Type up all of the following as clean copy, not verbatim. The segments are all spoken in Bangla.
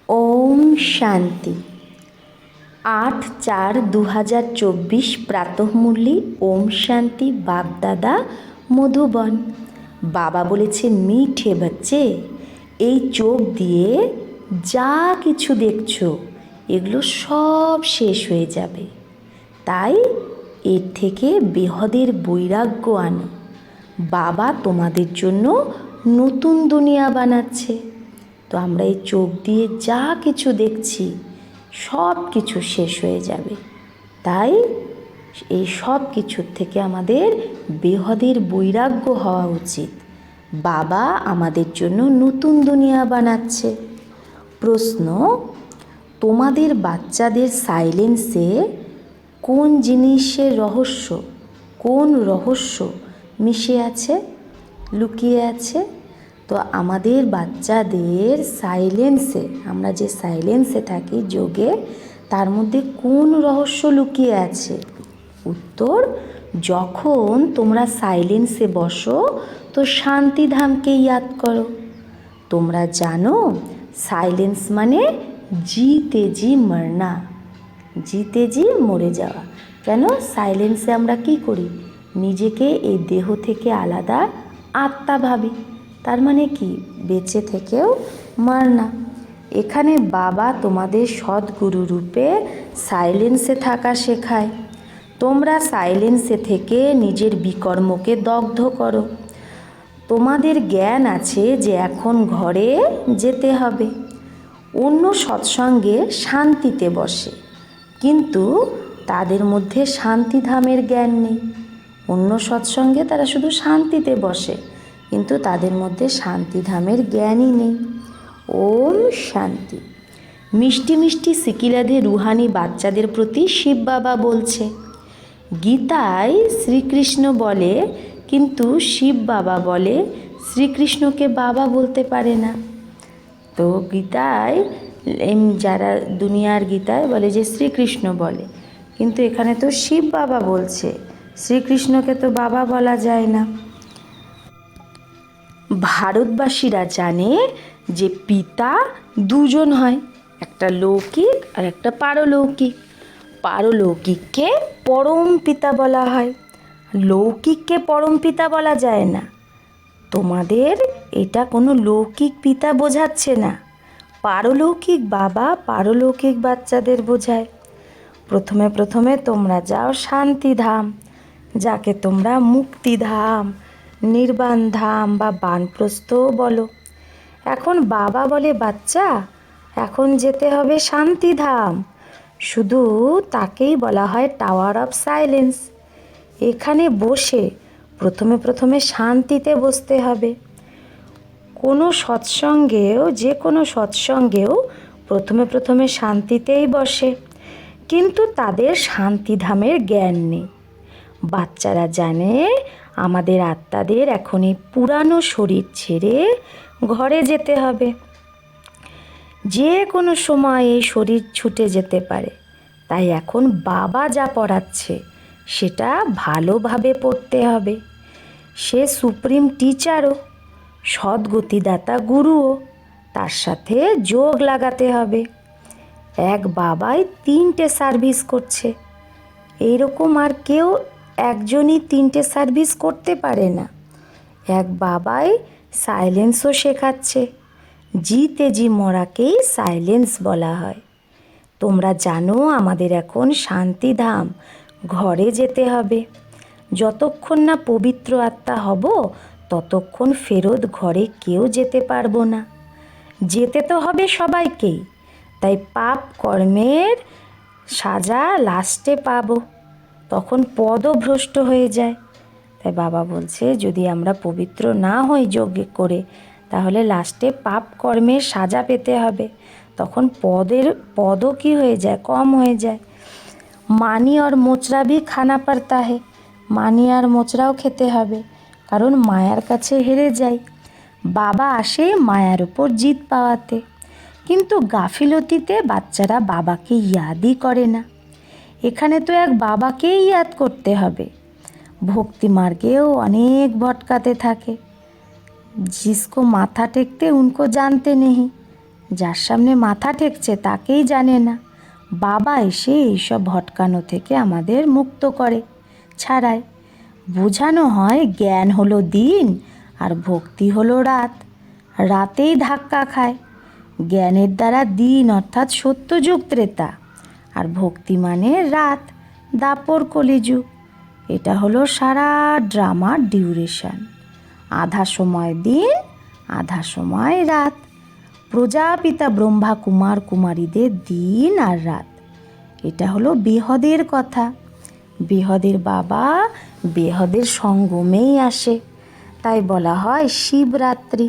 ओम शांति 8/4/2024 प्रातः मुरली ओम शांति बाप दादा মধুবন। বাবা বলেছেন, মিঠে বাচ্চে, এই চোখ দিয়ে যা কিছু দেখছো এগুলো সব শেষ হয়ে যাবে। তাই এর থেকে বেহদের বৈরাগ্য আনো। বাবা তোমাদের জন্য নতুন দুনিয়া বানাচ্ছে। তো আমরা এই চোখ দিয়ে যা কিছু দেখছি সব কিছু শেষ হয়ে যাবে। তাই এই সব কিছুর থেকে আমাদের বেহদের বৈরাগ্য হওয়া উচিত। বাবা আমাদের জন্য নতুন দুনিয়া বানাচ্ছে। প্রশ্ন, তোমাদের বাচ্চাদের সাইলেন্সে কোন জিনিসের রহস্য, কোন রহস্য মিশে আছে, লুকিয়ে আছে? তো আমাদের বাচ্চাদের সাইলেন্সে, আমরা যে সাইলেন্সে থাকি যোগে, তার মধ্যে কোন রহস্য লুকিয়ে আছে? উত্তর, যখন তোমরা সাইলেন্সে বসো তো শান্তিধামকে ইয়াদ করো। তোমরা জানো সাইলেন্স মানে জিতে জি মরনা, জিতে জি মরে যাওয়া। কেন? সাইলেন্সে আমরা কি করি? নিজেকে এই দেহ থেকে আলাদা আত্মা ভাবি। তার মানে কি? বেঁচে থেকেও মারনা। এখানে বাবা তোমাদের সদ্গুরু রূপে সাইলেন্সে থাকা শেখায়। তোমরা সাইলেন্সে থেকে নিজের বিকর্মকে দগ্ধ করো। তোমাদের জ্ঞান আছে যে এখন ঘরে যেতে হবে। অন্য সৎসঙ্গে শান্তিতে বসে, কিন্তু তাদের মধ্যে শান্তিধামের জ্ঞান নেই। অন্য সৎসঙ্গে তারা শুধু শান্তিতে বসে, কিন্তু তাদের মধ্যে শান্তিধামের জ্ঞানই নেই। ওম শান্তি। মিষ্টি মিষ্টি সিকিলাধে রুহানি বাচ্চাদের প্রতি শিব বাবা বলছে। গীতায় শ্রীকৃষ্ণ বলে, কিন্তু শিব বাবা বলে শ্রীকৃষ্ণকে বাবা বলতে পারে না। তো গীতায় যারা দুনিয়ার গীতায় বলে যে শ্রীকৃষ্ণ বলে, কিন্তু এখানে তো শিব বাবা বলছে, শ্রীকৃষ্ণকে তো বাবা বলা যায় না। ভারতবাসীরা জানে যে পিতা দুজন হয়, একটা লৌকিক আর একটা পারলৌকিক। পারলৌকিককে পরম পিতা বলা হয়, লৌকিককে পরম পিতা বলা যায় না। তোমাদের এটা কোনো লৌকিক পিতা বোঝাচ্ছে না, পারলৌকিক বাবা পারলৌকিক বাচ্চাদের বোঝায়। প্রথমে প্রথমে তোমরা যাও শান্তিধাম, যাকে তোমরা মুক্তিধাম, নির্বাণ ধাম বা বানপ্রস্থও বলো। এখন বাবা বলে, বাচ্চা এখন যেতে হবে শান্তিধাম। শুধু তাকেই বলা হয় টাওয়ার অফ সাইলেন্স। এখানে বসে প্রথমে প্রথমে শান্তিতে বসতে হবে। কোনো সৎসঙ্গেও, যে কোনো সৎসঙ্গেও প্রথমে প্রথমে শান্তিতেই বসে, কিন্তু তাদের শান্তিধামের জ্ঞান নেই। বাচ্চারা জানে আমাদের আত্মাদের এখন এই পুরানো শরীর ছেড়ে ঘরে যেতে হবে। যে কোনো সময় এই শরীর ছুটে যেতে পারে। তাই এখন বাবা যা পড়াচ্ছে সেটা ভালোভাবে পড়তে হবে। সে সুপ্রিম টিচারও, সদ্গতিদাতা গুরুও, তার সাথে যোগ লাগাতে হবে। এক বাবাই 3টে সার্ভিস করছে, এইরকম আর কেউ একজনই 3টে সার্ভিস করতে পারে না। এক বাবাই সাইলেন্সও শেখাচ্ছে। জিতে জি মরাকেই সাইলেন্স বলা হয়। তোমরা জানো আমাদের এখন শান্তিধাম, ঘরে যেতে হবে। যতক্ষণ না পবিত্র আত্মা হব ততক্ষণ ফেরত ঘরে কেউ যেতে পারবো না। যেতে তো হবে সবাইকেই, তাই পাপ কর্মের সাজা লাস্টে পাবো, তখন পদও ভ্রষ্ট হয়ে যায়। তাই বাবা বলছে, যদি আমরা পবিত্র না হই যজ্ঞ করে, তাহলে লাস্টে পাপ কর্মের সাজা পেতে হবে। তখন পদও কি হয়ে যায়? কম হয়ে যায়। মানি আর মোচরা ভি খানা পড়তা হে, মানি আর মোচরাও খেতে হবে, কারণ মায়ার কাছে হেরে যাই। বাবা আসে মায়ার উপর জিত পাওয়াতে, কিন্তু গাফিলতিতে বাচ্চারা বাবাকে ইয়াদই করে না। এখানে তো এক বাবাকেই ইয়াদ করতে হবে। ভক্তি মার্গেও অনেক ভটকাতে থাকে। जिसको माथा टेकते उनको जानते नहीं, যার সামনে মাথা ঠেকছে তাকেই জানে না। বাবা এসে এইসব ভটকানো থেকে আমাদের মুক্ত করে, ছাড়ায়। বোঝানো হয় জ্ঞান হলো দিন আর ভক্তি হলো রাত। রাতেই ধাক্কা খায়। জ্ঞানের দ্বারা দিন অর্থাৎ সত্যযুগ ত্রেতা, আর ভক্তি মানে রাত, দাপর কলিযুগ। এটা হলো সারা ড্রামার ডিউরেশন। আধা সময় দিন, আধা সময় রাত। প্রজাপিতা ব্রহ্মা কুমার কুমারীদের দিন আর রাত। এটা হলো বেহদের কথা। বেহদের বাবা বেহদের সঙ্গমেই আসে, তাই বলা হয় শিবরাত্রি।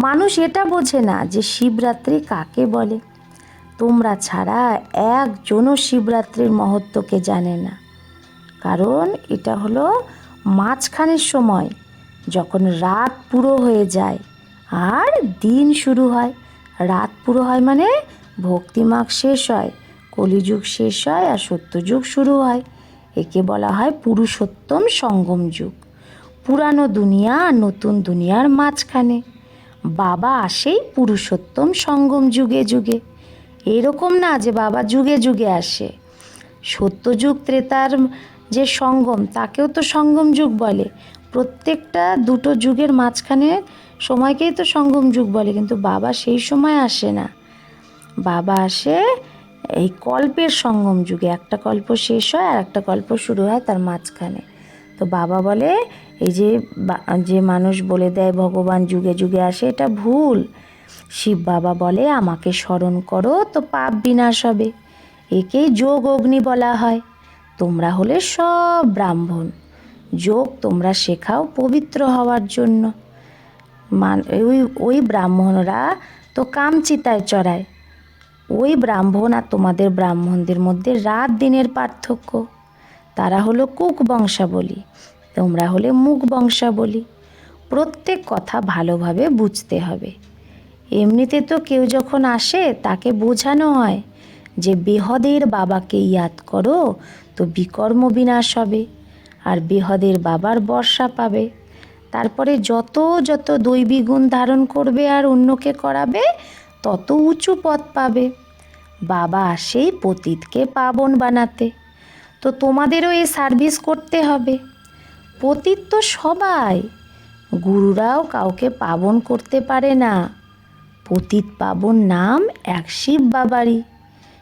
মানুষ এটা বোঝে না যে শিবরাত্রি কাকে বলে। তোমরা ছাড়া একজনও শিবরাত্রির মহত্বকে জানে না। কারণ এটা হলো মাঝখানের সময়, যখন রাত পুরো হয়ে যায় আর দিন শুরু হয়। রাত পুরো হয় মানে ভক্তিমার্গ শেষ হয়, কলিযুগ শেষ হয় আর সত্যযুগ শুরু হয়। একে বলা হয় পুরুষোত্তম সঙ্গম যুগ। পুরানো দুনিয়া আর নতুন দুনিয়ার মাঝখানে বাবা আসেই পুরুষোত্তম সঙ্গম যুগে যুগে। এরকম না যে বাবা যুগে যুগে আসে। সত্যযুগ ত্রেতার যে সঙ্গম, তাকেও তো সঙ্গম যুগ বলে। প্রত্যেকটা দুটো যুগের মাঝখানে সময়কেই তো সঙ্গম যুগ বলে, কিন্তু বাবা সেই সময় আসে না। বাবা আসে এই কল্পের সঙ্গম যুগে। একটা কল্প শেষ হয় আর একটা কল্প শুরু হয় তার মাঝখানে। তো বাবা বলে এই যে মানুষ বলে দেয় ভগবান যুগে যুগে আসে, এটা ভুল। শিব বাবা বলে আমাকে স্মরণ করো তো পাপ বিনাশ হবে। একেই যোগ অগ্নি বলা হয়। তোমরা হলে সব ব্রাহ্মণ। যোগ তোমরা শেখাও পবিত্র হওয়ার জন্য। ওই ব্রাহ্মণরা তো কামচিতায় চড়ায়। ওই ব্রাহ্মণ আর তোমাদের ব্রাহ্মণদের মধ্যে রাত দিনের পার্থক্য। তারা হলো কুক বংশাবলী, তোমরা হলে মুখ বংশাবলী। প্রত্যেক কথা ভালোভাবে বুঝতে হবে। এমনিতে তো কেউ যখন আসে তাকে বোঝানো হয় যে বেহদের বাবাকে ইয়াদ করো তো বিকর্ম বিনাশ হবে, আর বেহদের বাবার বর্ষা পাবে। তারপরে যত যত দৈবী গুণ ধারণ করবে আর অন্যকে করাবে, তত উঁচু পদ পাবে। বাবা আসেই পতিতকে পাবন বানাতে। তো তোমাদেরও এই সার্ভিস করতে হবে। পতিত তো সবাই, গুরুরাও কাউকে পাবন করতে পারে না। পতিত পাবন নাম এক শিব বাবারই।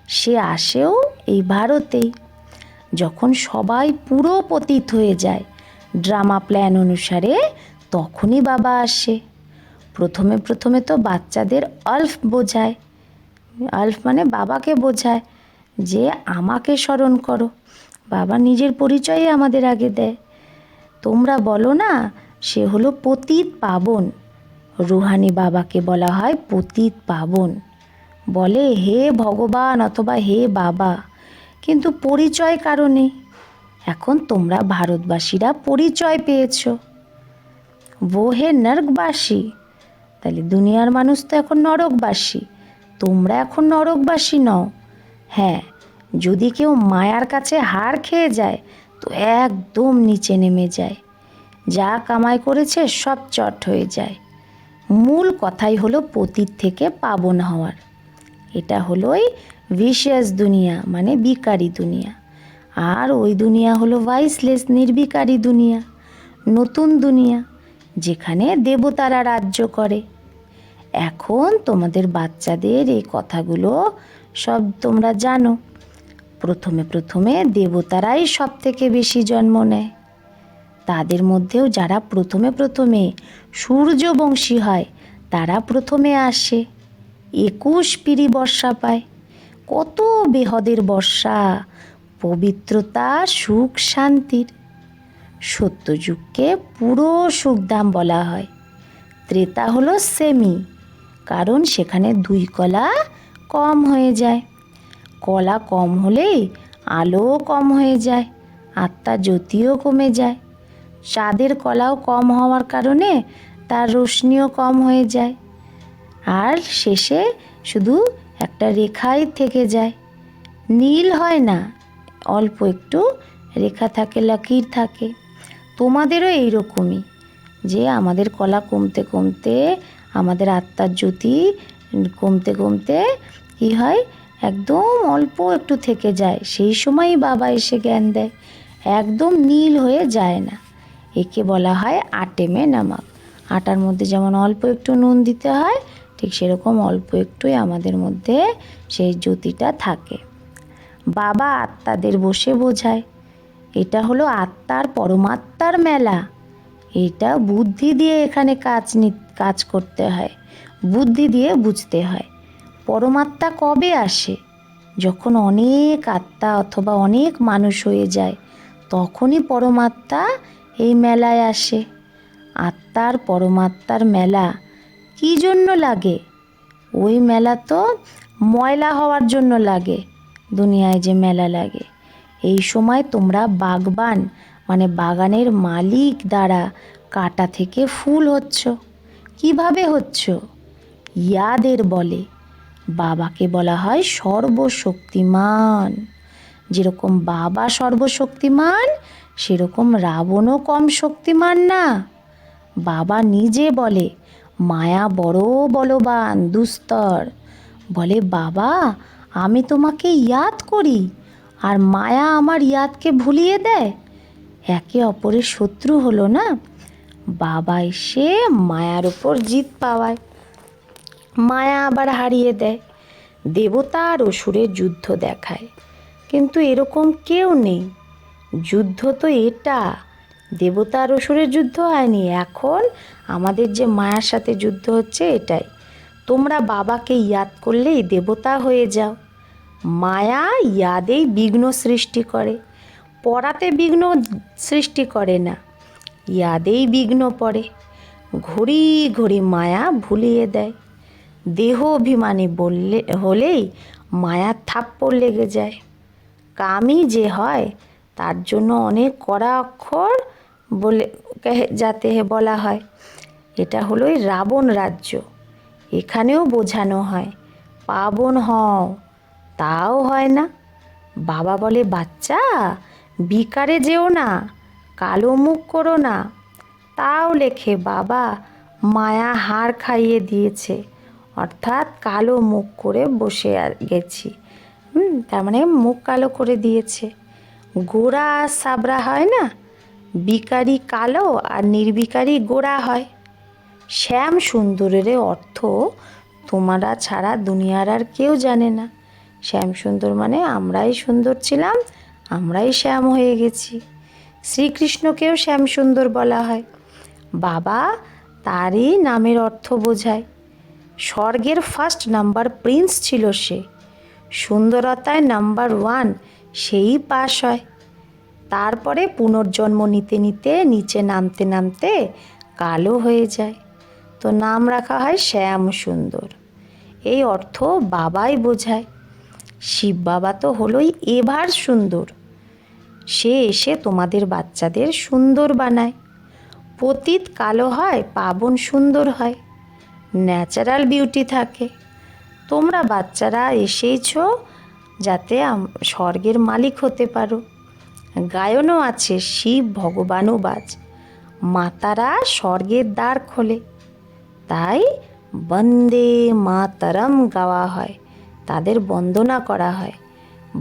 সে আসেও এই ভারতেই। যখন সবাই পুরো পতিত হয়ে যায় ড্রামা প্ল্যান অনুসারে, তখনই বাবা আসে। প্রথমে প্রথমে তো বাচ্চাদের আলফ বোঝায়। আলফ মানে বাবাকে বোঝায় যে আমাকে স্মরণ করো। বাবা নিজের পরিচয়ই আমাদের আগে দেয়। তোমরা বলো না সে হলো পতিত পাবন। রুহানি বাবাকে বলা হয় পতিত পাবন। বলে হে ভগবান অথবা হে বাবা, কিন্তু পরিচয় কারণে। এখন তোমরা ভারতবাসীরা পরিচয় পেয়েছ। ও হে নরকবাসী, তাহলে দুনিয়ার মানুষ তো এখন নরকবাসী। তোমরা এখন নরকবাসী নও। হ্যাঁ, যদি কেউ মায়ার কাছে হার খেয়ে যায় তো একদম নিচে নেমে যায়। যা কামাই করেছে সব চট হয়ে যায়। মূল কথাই হলো পতিত থেকে পাবন হওয়ার। এটা হলোই ভিশিয়াস দুনিয়া, মানে বিকারী দুনিয়া। আর ওই দুনিয়া হলো ভাইসলেস, নির্বিকারী দুনিয়া, নতুন দুনিয়া, যেখানে দেবতারা রাজ্য করে। এখন তোমাদের বাচ্চাদের এই কথাগুলো সব তোমরা জানো। প্রথমে প্রথমে দেবতারাই সব থেকে বেশি জন্ম নেয়। তাদের মধ্যেও যারা প্রথমে প্রথমে সূর্যবংশী হয় তারা প্রথমে আসে। 21 পিরি বর্ষা পায়। কত বেহদের বর্ষা, পবিত্রতা, সুখ, শান্তির। সত্যযুগকে পুরো সুখধাম বলা হয়। ত্রেতা হলো সেমি, কারণ সেখানে 2 কলা কম হয়ে যায়। কলা কম হলেই আলোও কম হয়ে যায়, আত্মা জ্যোতিও কমে যায়। চাঁদের কলাও কম হওয়ার কারণে তার রোশনিও কম হয়ে যায়। আর শেষে শুধু একটা রেখাই থেকে যায়, নীল হয় না, অল্প একটু রেখা থাকে, লকির থাকে। তোমাদেরও এইরকমই, যে আমাদের কলা কমতে কমতে আমাদের আত্মার জ্যোতি কমতে কমতে কী হয়, একদম অল্প একটু থেকে যায়, সেই সময়ই বাবা এসে জ্ঞান দেয়, একদম নীল হয়ে যায় না। একে বলা হয় আটে মে নামক। আটার মধ্যে যেমন অল্প একটু নুন দিতে হয়, ঠিক সেরকম অল্প একটুই আমাদের মধ্যে সেই জ্যোতিটা থাকে। বাবা আত্মাদের বসে বোঝায়, এটা হলো আত্মার পরমাত্মার মেলা। এটা বুদ্ধি দিয়ে এখানে কাজ করতে হয়, বুদ্ধি দিয়ে বুঝতে হয়। পরমাত্মা কবে আসে? যখন অনেক আত্মা অথবা অনেক মানুষ হয়ে যায়, তখনই পরমাত্মা এই মেলায় আসে। আত্মার পরমাত্মার মেলা কী জন্য লাগে? ওই মেলা তো ময়লা হওয়ার জন্য লাগে। দুনিয়ায় যে মেলা লাগে, এই সময় তোমরা বাগবান মানে বাগানের মালিক দ্বারা কাটা থেকে ফুল হচ্ছ। কিভাবে হচ্ছ? ইয়াদের বলে। বাবাকে বলা হয় সর্বশক্তিমান। যেরকম বাবা সর্বশক্তিমান, সেরকম রাবণও কম শক্তিমান না। বাবা নিজে বলে, মায়া বড় বলবান দুস্তর। বলে, বাবা আমি তোমাকে ইয়াদ করি, আর মায়া আমার ইয়াদকে ভুলিয়ে দেয়। একে অপরের শত্রু হলো না। বাবা এসে মায়ার উপর জিত পাওয়ায়, মায়া আবার হারিয়ে দেয়। দেবতা আর অসুরের যুদ্ধ দেখায়, কিন্তু এরকম কেউ নেই। যুদ্ধ তো এটা, দেবতা আর অসুরের যুদ্ধ হয়নি। এখন আমাদের যে মায়ার সাথে যুদ্ধ হচ্ছে এটাই। তোমরা বাবাকে ইয়াদ করলেই দেবতা হয়ে যাও। মায়া ইয়াদেই বিঘ্ন সৃষ্টি করে, পড়াতে বিঘ্ন সৃষ্টি করে না, ইয়াদেই বিঘ্ন পড়ে। ঘড়ি ঘড়ি মায়া ভুলিয়ে দেয়। দেহ অভিমানী হলেই মায়ার থাপ্পড় লেগে যায়। কামই যে হয়, তার জন্য অনেক কড়া অক্ষর বলে যাতে বলা হয়। এটা হলো রাবণ রাজ্য। এখানেও বোঝানো হয় পাবন হও, তাও হয় না। বাবা বলে, বাচ্চা বিকারে যেও না, কালো মুখ করো না। তাও লেখে বাবা মায়া হাড় খাইয়ে দিয়েছে, অর্থাৎ কালো মুখ করে বসে গেছি। তার মানে মুখ কালো করে দিয়েছে। গোরা আর সাবরা হয় না, বিকারি কালো আর নির্বিকারী গোরা হয়। শ্যাম সুন্দরের অর্থ তোমরা ছাড়া দুনিয়ার আর কেউ জানে না। শ্যাম সুন্দর মানে আমরাই সুন্দর ছিলাম, আমরাই শ্যাম হয়ে গেছি। শ্রীকৃষ্ণকেও শ্যাম সুন্দর বলা হয়। বাবা তারই নামের অর্থ বোঝায়। স্বর্গের ফার্স্ট নাম্বার প্রিন্স ছিল সে। সুন্দরতায় নাম্বার 1 সেই পাশ হয়। তারপরে পুনর্জন্ম নিতে নিতে নিচে নামতে নামতে কালো হয়ে যায়, তো নাম রাখা হয় শ্যাম সুন্দর। এই অর্থ বাবাই বোঝায়। শিব বাবা তো হলোই এভার সুন্দর। সে এসে তোমাদের বাচ্চাদের সুন্দর বানায়। পতিত কালো হয়, পাবন সুন্দর হয়, ন্যাচারাল বিউটি থাকে। তোমরা বাচ্চারা এসেইছ যাতে স্বর্গের মালিক হতে পারো। গায়নও আছে, শিব ভগবানও বাজ, মাতারা স্বর্গের দ্বার খোলে। তাই বন্দে মাতরম গাওয়া হয়, তাদের বন্দনা করা হয়।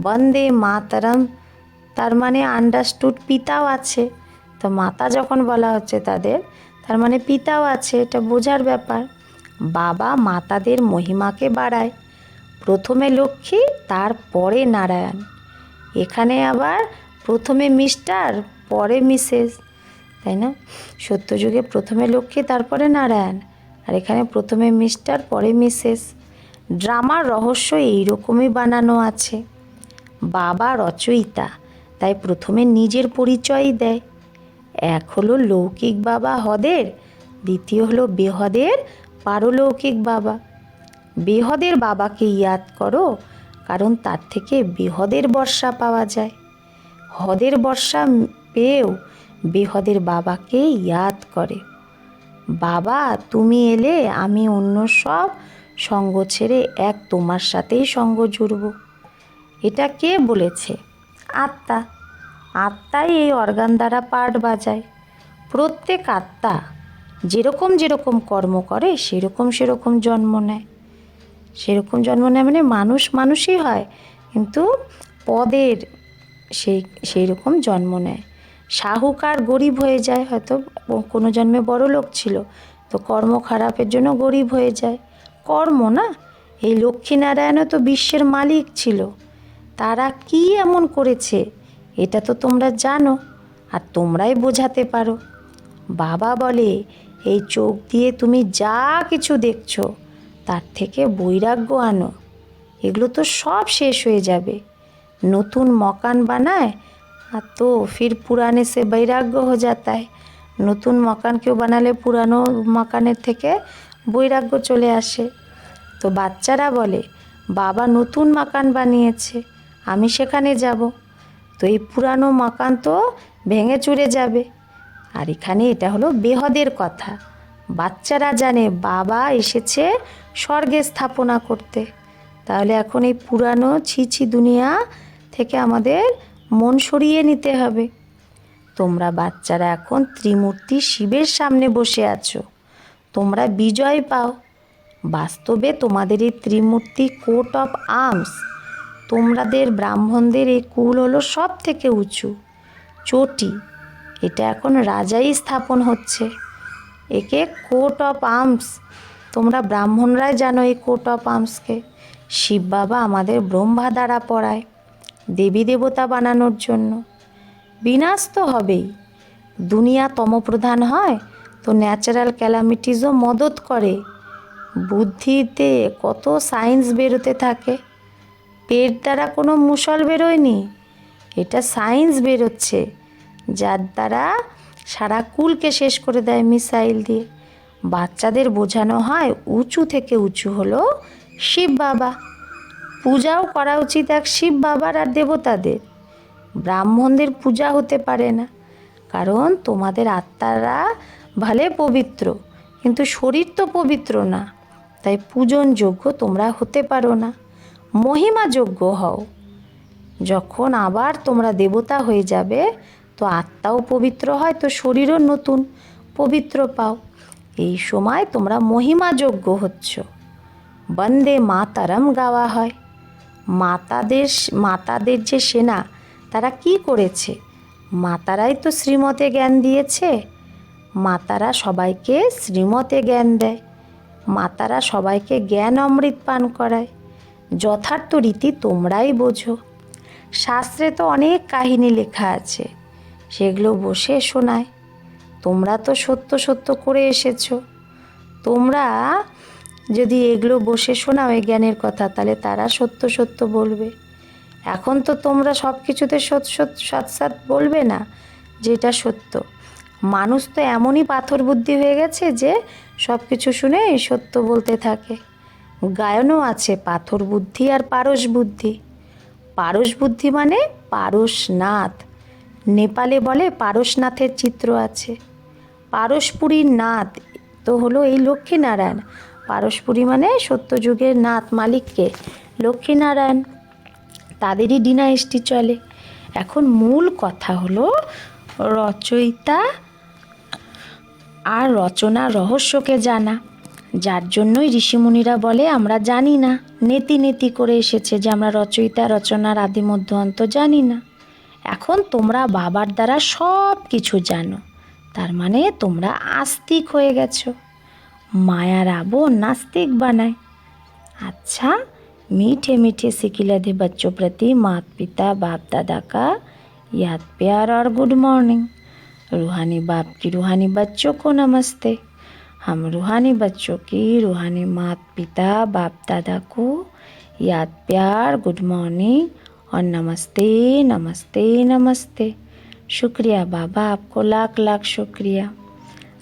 বন্দে মাতরম তার মানে আন্ডারস্টুড পিতাও আছে। তো মাতা যখন বলা হচ্ছে তাদের, তার মানে পিতাও আছে, এটা বোঝার ব্যাপার। বাবা মাতাদের মহিমাকে বাড়ায়। প্রথমে লক্ষ্মী, তারপরে নারায়ণ। এখানে আবার প্রথমে মিস্টার, পরে মিসেস, তাই না? সত্যযুগে প্রথমে লক্ষ্মী, তারপরে নারায়ণ, আর এখানে প্রথমে মিস্টার, পরে মিসেস। ড্রামার রহস্য এইরকমই বানানো আছে। বাবা রচয়িতা, তাই প্রথমে নিজের পরিচয় দেয়। এক হলো লৌকিক বাবা হদের, দ্বিতীয় হলো বেহদের পারলৌকিক বাবা। বেহদের বাবাকে ইয়াদ করো, কারণ তার থেকে বেহদের বর্ষা পাওয়া যায়। হদের বর্ষা পেয়েও বেহদের বাবাকে ইয়াদ করে। বাবা তুমি এলে আমি অন্য সব সঙ্গ ছেড়ে এক তোমার সাথেই সঙ্গ জুড়ব। এটা কে বলেছে? আত্মা। আত্মাই এই অর্গান দ্বারা পার্ট বাজায়। প্রত্যেক আত্মা যেরকম যেরকম কর্ম করে সেরকম সেরকম জন্ম নেয়। সেরকম জন্ম নেয় মানে মানুষ মানুষই হয়, কিন্তু পদের সেই রকম জন্ম নেয়। সাহুকার গরিব হয়ে যায়, হয়তো কোনো জন্মে বড় লোক ছিল, তো কর্ম খারাপের জন্য গরিব হয়ে যায়। কর্ম না, এই লক্ষ্মীনারায়ণও তো বিশ্বের মালিক ছিল, তারা কি এমন করেছে এটা তো তোমরা জানো, আর তোমরাই বোঝাতে পারো। বাবা বলে এই চোখ দিয়ে তুমি যা কিছু দেখছো তার থেকে বৈরাগ্য আনো, এগুলো তো সব শেষ হয়ে যাবে। নতুন মকান বানায় আর তো ফির পুরানে সে বৈরাগ্য হয়ে जाता है। নতুন মকান কেউ বানালে পুরানো মকানের থেকে বৈরাগ্য চলে আসে। তো বাচ্চারা বলে বাবা নতুন মাকান বানিয়েছে, আমি সেখানে যাব, তো এই পুরানো মাকান তো ভেঙে চুরে যাবে। আর এখানে এটা হলো বেহদের কথা। বাচ্চারা জানে বাবা এসেছে স্বর্গে স্থাপনা করতে, তাহলে এখন এই পুরানো ছিছি দুনিয়া থেকে আমাদের মন সরিয়ে নিতে হবে। তোমরা বাচ্চারা এখন ত্রিমূর্তি শিবের সামনে বসে আছো, তোমরা বিজয় পাও। বাস্তবে তোমাদের এই ত্রিমূর্তি কোট অফ আর্মস, তোমাদের ব্রাহ্মণদের এই কুল হলো সব থেকে উঁচু চটি, এটা এখন রাজাই স্থাপন হচ্ছে। একে কোট অফ আর্মস, তোমরা ব্রাহ্মণরাই জানো এই কোট অফ আর্মসকে। শিব বাবা আমাদের ব্রহ্মা দ্বারা পড়ায় দেবী দেবতা বানানোর জন্য। বিনাশ তো হবেই, দুনিয়া তমপ্রধান হয় তো ন্যাচারাল ক্যালামিটিসও মদত করে। বুদ্ধিতে কত সায়েন্স বেরোতে থাকে, পেট দ্বারা কোনো মুসল বেরোয়নি, এটা সায়েন্স বেরোচ্ছে, যার দ্বারা সারা কুলকে শেষ করে দেয় মিসাইল দিয়ে। বাচ্চাদের বোঝানো হয় উঁচু থেকে উঁচু হলো শিব বাবা, পূজাও করা উচিত এক শিব বাবার আর দেবতাদের। ব্রাহ্মণদের পূজা হতে পারে না, কারণ তোমাদের আত্মারা ভালে পবিত্র, কিন্তু শরীর তো পবিত্র না, তাই পূজনযোগ্য তোমরা হতে পারো না। মহিমাযোগ্য হও, যখন আবার তোমরা দেবতা হয়ে যাবে তো আত্মাও পবিত্র হয়, তো শরীরও নতুন পবিত্র পাও। এই সময় তোমরা মহিমাযোগ্য হচ্ছ। বন্দে মাতারম গাওয়া হয়। মাতাদের যে সেনা, তারা কি করেছে? মাতারাই তো শ্রীমতে জ্ঞান দিয়েছে। মাতারা সবাইকে শ্রীমতে জ্ঞান দেয়, মাতারা সবাইকে জ্ঞান অমৃত পান করায়। যথার্থ রীতি তোমরাই বোঝো। শাস্ত্রে তো অনেক কাহিনী লেখা আছে, সেগুলো বসে শোনায়। তোমরা তো সত্য সত্য করে এসেছো, তোমরা যদি এগুলো বসে শোনাও এই জ্ঞানের কথা, তাহলে তারা সত্য সত্য বলবে। এখন তো তোমরা সব কিছুতে সৎ বলবে না যে এটা সত্য। মানুষ তো এমনই পাথর বুদ্ধি হয়ে গেছে যে সব কিছু শুনে সত্য বলতে থাকে। গায়নও আছে পাথর বুদ্ধি আর পারস বুদ্ধি। পারস বুদ্ধি মানে পারসনাথ, নেপালে বলে পারসনাথের চিত্র আছে। পারসপুরীর নাথ তো হলো এই লক্ষ্মীনারায়ণ। পারসপুরী মানে সত্যযুগের নাথ, মালিককে লক্ষ্মীনারায়ণ, তাদেরই ডিনাইস্টি চলে। এখন মূল কথা হলো রচয়িতা আর রচনার রহস্যকে জানা, যার জন্যই ঋষিমুনিরা বলে আমরা জানি না, নেতি নেতি করে এসেছে যে আমরা রচয়িতা রচনার আদি মধ্য অন্ত জানি না। এখন তোমরা বাবার দ্বারা সব কিছু জানো, তার মানে তোমরা আস্তিক হয়ে গেছো। মায়ার আবো नास्तिक बनाए। अच्छा, मीठे मीठे सिकिलधे बच्चों प्रति माता पिता बाप दादा का याद प्यार और गुड मॉर्निंग। रूहानी बाप की रूहानी बच्चों को नमस्ते। हम रूहानी बच्चों की रूहानी माता पिता बाप दादा को याद प्यार गुड मॉर्निंग और नमस्ते नमस्ते नमस्ते। शुक्रिया बाबा, आपको लाख लाख शुक्रिया।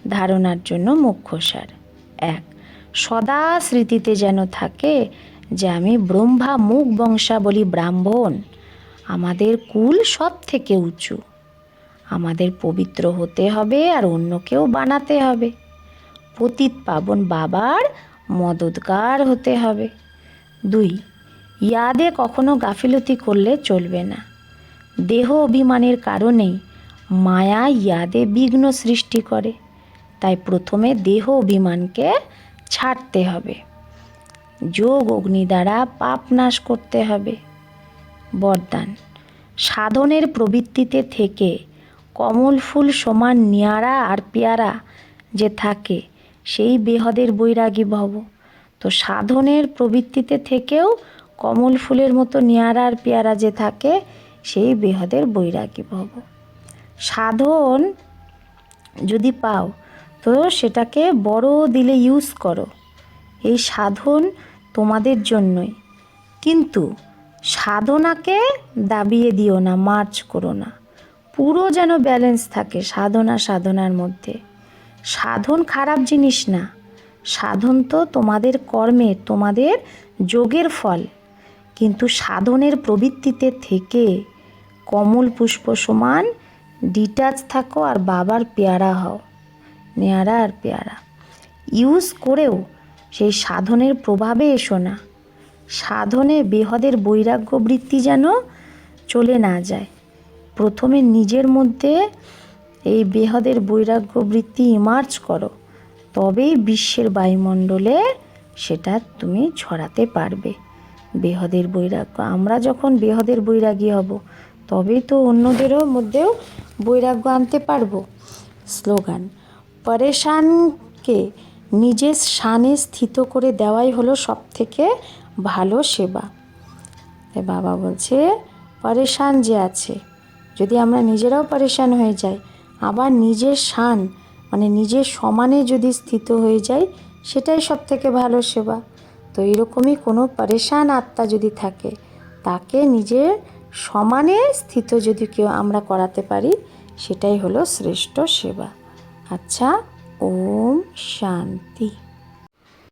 ধারণার জন্য মুখ্য সার। 1. সদা স্মৃতিতে যেন থাকে যে আমি ব্রহ্মা মুখ বংশাবলী ব্রাহ্মণ, আমাদের কুল সব থেকে উঁচু, আমাদের পবিত্র হতে হবে আর অন্যকেও বানাতে হবে। পতিত পাবন বাবার মদতগার হতে হবে। 2. ইয়াদে কখনো গাফিলতি করলে চলবে না। দেহ অভিমানের কারণেই মায়া ইয়াদে বিঘ্ন সৃষ্টি করে, তাই প্রথমে দেহ অভিমানকে ছাড়তে হবে। যোগ অগ্নি দ্বারা পাপ নাশ করতে হবে। বরদান, সাধনের প্রবৃত্তিতে থেকে কমল ফুল সমান নিয়ারা আর পেয়ারা যে থাকে সেই বেহদের বৈরাগী ভব। তো সাধনের প্রবৃত্তিতে থেকেও কমল ফুলের মতো নিয়ারা আর পেয়ারা যে থাকে সেই বেহদের বৈরাগী ভব। সাধন যদি পাও তো সেটাকে বড় দিলে ইউজ করো। এই সাধন তোমাদের জন্যই, কিন্তু সাধনাকে দাবিয়ে দিও না, মার্চ করো না। পুরো যেন ব্যালেন্স থাকে সাধনার মধ্যে। সাধন খারাপ জিনিস না, সাধন তো তোমাদের কর্মের, তোমাদের যোগের ফল। কিন্তু সাধনের প্রবৃত্তিতে থেকে কমল পুষ্প সমান ডিটাচ থাকো আর বাবার পেয়ারা হও, নেয়ারা আর পেয়ারা। ইউজ করেও সেই সাধনের প্রভাবে এসো না। সাধনে বেহদের বৈরাগ্য বৃত্তি যেন চলে না যায়। প্রথমে নিজের মধ্যে এই বেহদের বৈরাগ্য বৃত্তি ইমার্জ করো, তবেই বিশ্বের বায়ুমণ্ডলে সেটা তুমি ছড়াতে পারবে। বেহদের বৈরাগ্য, আমরা যখন বেহদের বৈরাগী হব তবেই তো অন্যদেরও মধ্যেও বৈরাগ্য আনতে পারবো। স্লোগান, পরেশানকে নিজের শানে স্থিত করে দেওয়াই হলো সব থেকে ভালো সেবা। তাই বাবা বলছে পরেশান যে আছে, যদি আমরা নিজেরাও পরেশান হয়ে যাই, আবার নিজের শান মানে নিজের সমানে যদি স্থিত হয়ে যাই, সেটাই সব থেকে ভালো সেবা। তো এরকমই কোনো পরেশান আত্মা যদি থাকে, তাকে নিজের সমানে স্থিত যদি কেউ আমরা করাতে পারি, সেটাই হলো শ্রেষ্ঠ সেবা। আচ্ছা, ওম শান্তি।